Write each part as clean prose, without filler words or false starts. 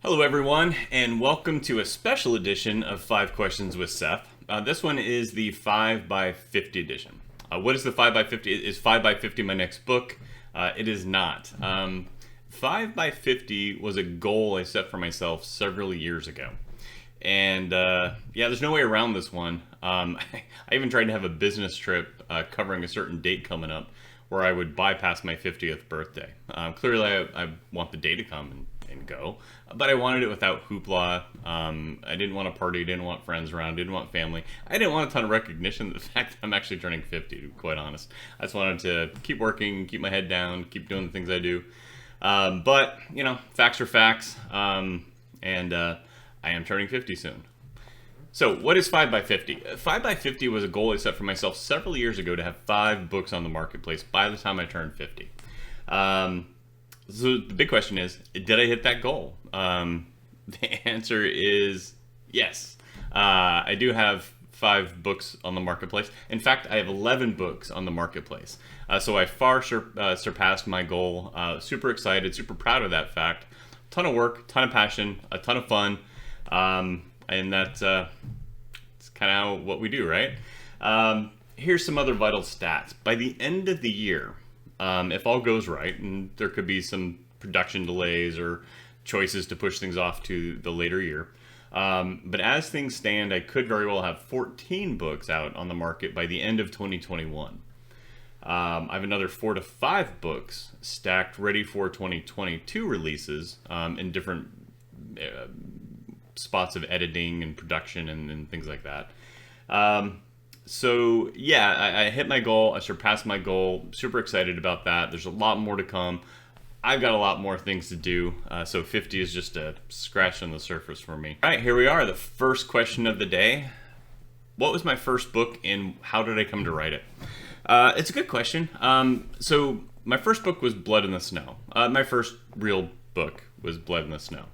Hello, everyone, and welcome to a special edition of 5 Questions with Seth. This one is the 5 by 50 edition. What is the 5 by 50? Is 5 by 50 my next book? It is not. 5 by 50 was a goal I set for myself several years ago. And yeah, there's no way around this one. I even tried to have a business trip covering a certain date coming up where I would bypass my 50th birthday. Clearly, I want the day to come and go, but I wanted it without hoopla. I didn't want a party, didn't want friends around, didn't want family. I didn't want a ton of recognition. The fact that I'm actually turning 50, to be quite honest. I just wanted to keep working, keep my head down, keep doing the things I do. But, you know, facts are facts, and I am turning 50 soon. So what is 5 by 50? 5 by 50 was a goal I set for myself several years ago to have 5 books on the marketplace by the time I turned 50. So the big question is, did I hit that goal? The answer is yes. I do have 5 books on the marketplace. In fact, I have 11 books on the marketplace. So I far surpassed my goal. Super excited, super proud of that fact. Ton of work, ton of passion, a ton of fun. And that's it's kind of what we do, right? Here's some other vital stats. By the end of the year, if all goes right, and there could be some production delays or choices to push things off to the later year, but as things stand, I could very well have 14 books out on the market by the end of 2021. I have another 4 to 5 books stacked ready for 2022 releases in different spots of editing and production and things like that. So yeah, I hit my goal. I surpassed my goal. Super excited about that. There's a lot more to come. I've got a lot more things to do. So 50 is just a scratch on the surface for me. All right, here we are. The first question of the day. What was my first book and how did I come to write it? It's a good question. So my first book was Blood in the Snow. My first real book was Blood in the Snow.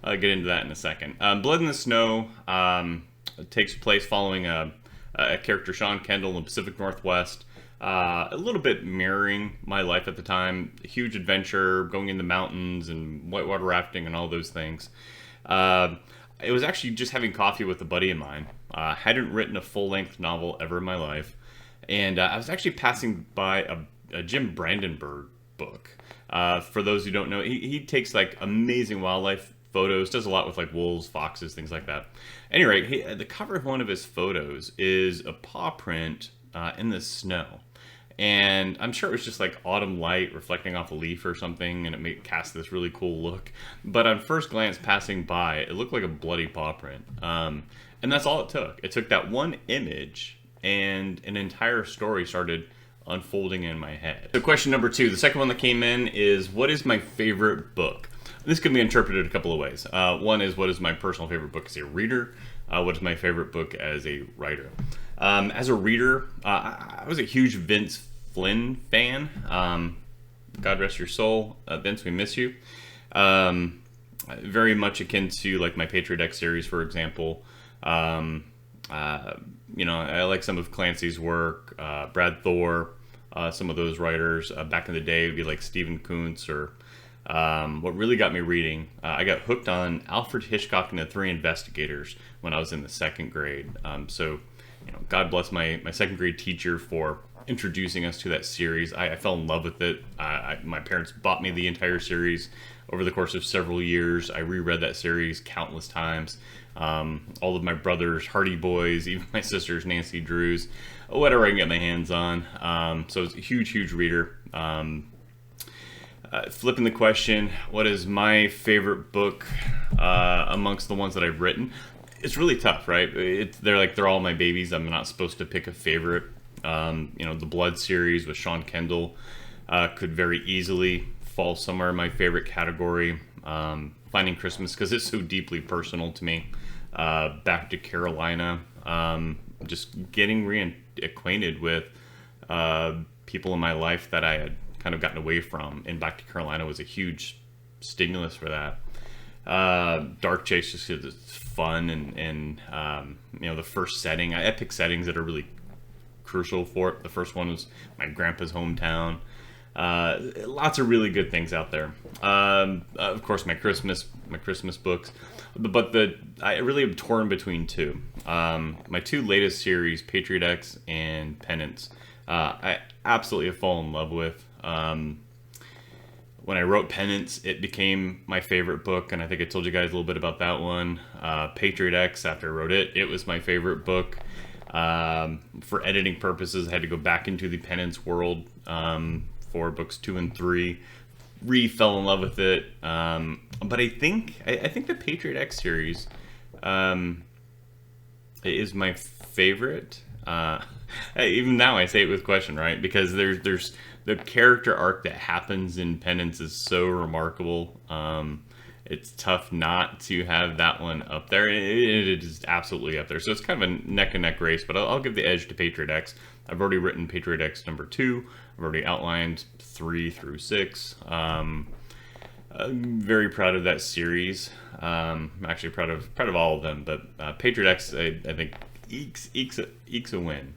I'll get into that in a second. Blood in the Snow takes place following a character, Sean Kendall, in the Pacific Northwest. A little bit mirroring my life at the time. A huge adventure, going in the mountains and whitewater rafting and all those things. It was actually just having coffee with a buddy of mine. Hadn't written a full-length novel ever in my life. And I was actually passing by a Jim Brandenburg book. For those who don't know, he takes like amazing wildlife photos, does a lot with like wolves, foxes, things like that. At any rate, the cover of one of his photos is a paw print in the snow. And I'm sure it was just like autumn light reflecting off a leaf or something, and it cast this really cool look. But on first glance passing by, it looked like a bloody paw print. And that's all it took. It took that one image, and an entire story started unfolding in my head. So question number 2, the second one that came in is, what is my favorite book? This can be interpreted a couple of ways. One is, what is my personal favorite book as a reader? What is my favorite book as a writer? As a reader, I was a huge Vince Flynn fan. God rest your soul, Vince, we miss you. Very much akin to like my Patriot X series, for example. You know, I like some of Clancy's work, Brad Thor, some of those writers. Back in the day, it would be like Stephen Kuntz or what really got me reading, I got hooked on Alfred Hitchcock and the Three Investigators when I was in the 2nd grade. So, you know, God bless my 2nd grade teacher for introducing us to that series. I fell in love with it. My parents bought me the entire series over the course of several years. I reread that series countless times. All of my brothers' Hardy Boys, even my sister's Nancy Drews, whatever I can get my hands on. So I was a huge reader. Flipping the question, what is my favorite book amongst the ones that I've written? It's really tough, right? They're all my babies. I'm not supposed to pick a favorite. You know, the Blood series with Sean Kendall could very easily fall somewhere in my favorite category. Finding Christmas, because it's so deeply personal to me. Back to Carolina, just getting reacquainted with people in my life that I had kind of gotten away from, and Back to Carolina was a huge stimulus for that. Dark Chase just is fun, and you know, the first setting, I pick settings that are really crucial for it. The first one was my grandpa's hometown. Lots of really good things out there. Of course, my Christmas my Christmas books. But I really am torn between two. My two latest series, Patriot X and Penance, I absolutely have fallen in love with. When I wrote Penance, it became my favorite book, and I think I told you guys a little bit about that one. Patriot X, after I wrote it, it was my favorite book. For editing purposes, I had to go back into the Penance world for books 2 and 3. Fell in love with it. But I think the Patriot X series is my favorite. Even now I say it with question, right? Because there's the character arc that happens in Penance is so remarkable. It's tough not to have that one up there. It is absolutely up there. So it's kind of a neck and neck race, but I'll give the edge to Patriot X. I've already written Patriot X number 2. I've already outlined 3 through 6. I'm very proud of that series. I'm actually proud of all of them, but Patriot X, I think, ekes a win.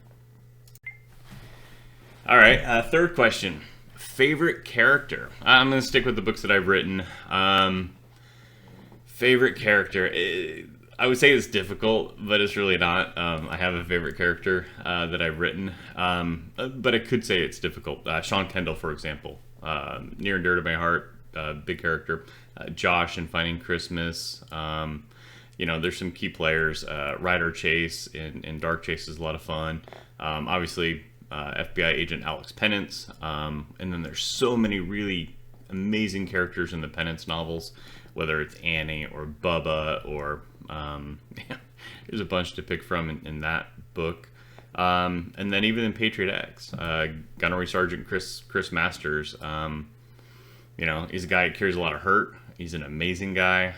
All right, third question. Favorite character? I'm going to stick with the books that I've written. Favorite character? I would say it's difficult, but it's really not. I have a favorite character that I've written, but I could say it's difficult. Sean Kendall, for example. Near and dear to my heart, big character. Josh in Finding Christmas. There's some key players. Ryder Chase in Dark Chase is a lot of fun. Obviously, FBI agent Alex Penance, and then there's so many really amazing characters in the Penance novels, whether it's Annie or Bubba or there's a bunch to pick from in that book, and then even in Patriot X, Gunnery Sergeant Chris Masters. He's a guy who carries a lot of hurt. He's an amazing guy.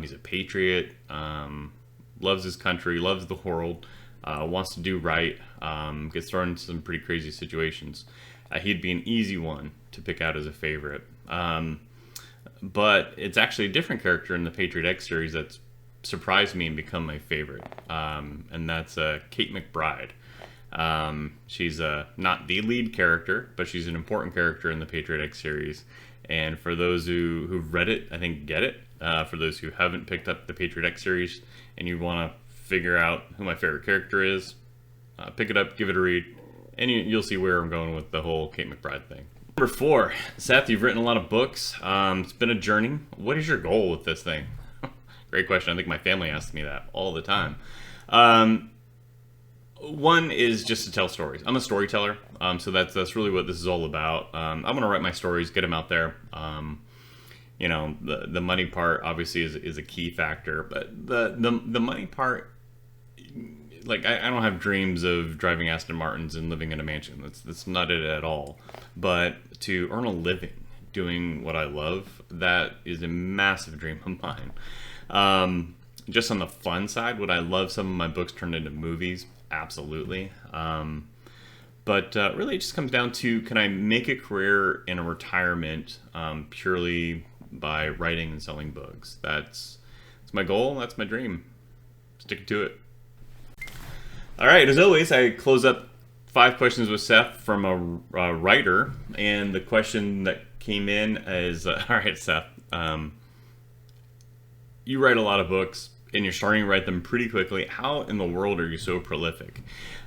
He's a patriot, loves his country, loves the world. Wants to do right, gets thrown into some pretty crazy situations. He'd be an easy one to pick out as a favorite. But it's actually a different character in the Patriot X series that's surprised me and become my favorite. And that's Kate McBride. She's not the lead character, but she's an important character in the Patriot X series. And for those who've read it, I think get it. For those who haven't picked up the Patriot X series and you want to figure out who my favorite character is, pick it up, give it a read, and you'll see where I'm going with the whole Kate McBride thing. Number 4, Seth, you've written a lot of books. It's been a journey. What is your goal with this thing? Great question. I think my family asks me that all the time. One is just to tell stories. I'm a storyteller, so that's really what this is all about. I'm going to write my stories, get them out there. The money part obviously is a key factor, but the money part, like I don't have dreams of driving Aston Martins and living in a mansion. That's not it at all. But to earn a living doing what I love, that is a massive dream of mine. Just on the fun side, would I love some of my books turned into movies? Absolutely. But really it just comes down to, can I make a career in a retirement purely by writing and selling books? That's my goal. That's my dream. Sticking to it. All right, as always, I close up 5 questions with Seth from a writer, and the question that came in is, all right, Seth, you write a lot of books, and you're starting to write them pretty quickly. How in the world are you so prolific?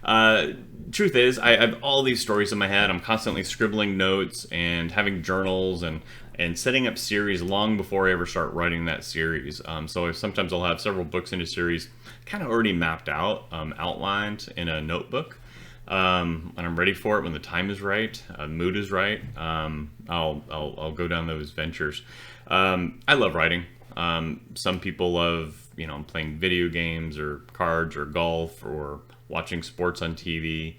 Truth is, I have all these stories in my head. I'm constantly scribbling notes and having journals and setting up series long before I ever start writing that series. So sometimes I'll have several books in a series kind of already mapped out, outlined in a notebook. And I'm ready for it when the time is right, mood is right. I'll go down those ventures. I love writing. Some people love, playing video games or cards or golf or watching sports on TV,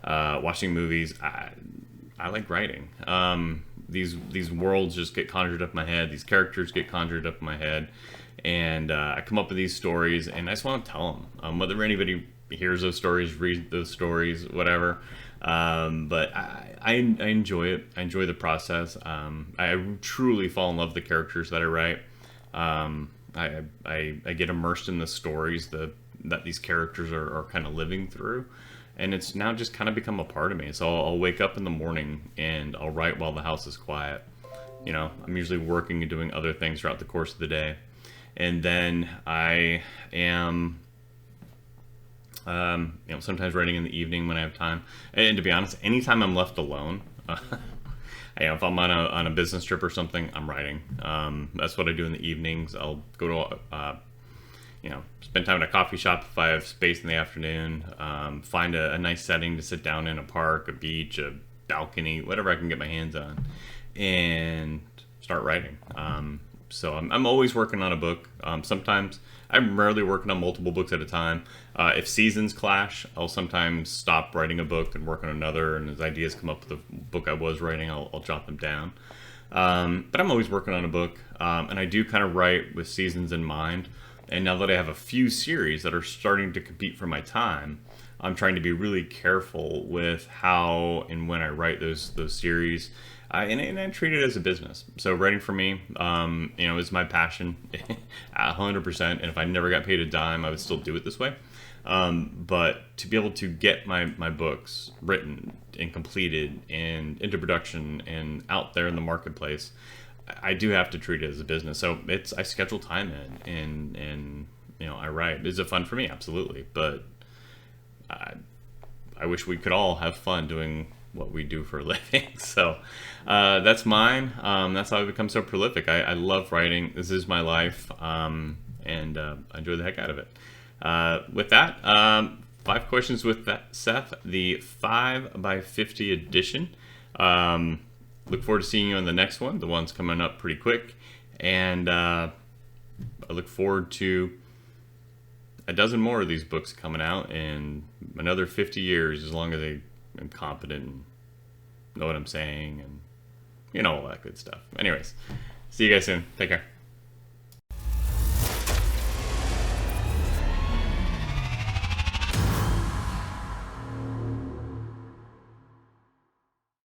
watching movies. I like writing. These worlds just get conjured up in my head. These characters get conjured up in my head, and I come up with these stories, and I just want to tell them. Whether anybody hears those stories, reads those stories, whatever. But I enjoy it. I enjoy the process. I truly fall in love with the characters that I write. I get immersed in the stories that these characters are kind of living through. And it's now just kind of become a part of me. So I'll wake up in the morning and I'll write while the house is quiet. I'm usually working and doing other things throughout the course of the day. And then I am, sometimes writing in the evening when I have time. And to be honest, anytime I'm left alone, if I'm on a business trip or something, I'm writing. That's what I do in the evenings. I'll go to, spend time at a coffee shop if I have space in the afternoon. Find a nice setting to sit down in, a park, a beach, a balcony, whatever I can get my hands on, and start writing. So I'm always working on a book. Sometimes I'm rarely working on multiple books at a time. If seasons clash, I'll sometimes stop writing a book and work on another. And as ideas come up with the book I was writing, I'll jot them down. But I'm always working on a book, and I do kind of write with seasons in mind. And now that I have a few series that are starting to compete for my time, I'm trying to be really careful with how and when I write those series. And I treat it as a business. So writing for me, is my passion, 100%. And if I never got paid a dime, I would still do it this way. But to be able to get my books written and completed and into production and out there in the marketplace, I do have to treat it as a business. So I schedule time in, and I write. Is it fun for me? Absolutely. But I wish we could all have fun doing what we do for a living. So that's mine. That's how I've become so prolific. I love writing. This is my life, and I enjoy the heck out of it. With that, 5 questions with Seth, the 5x50 edition. Look forward to seeing you on the next one. The one's coming up pretty quick, and I look forward to a dozen more of these books coming out in another 50 years, as long as I am competent and know what I'm saying and all that good stuff. Anyways, see you guys soon. Take care.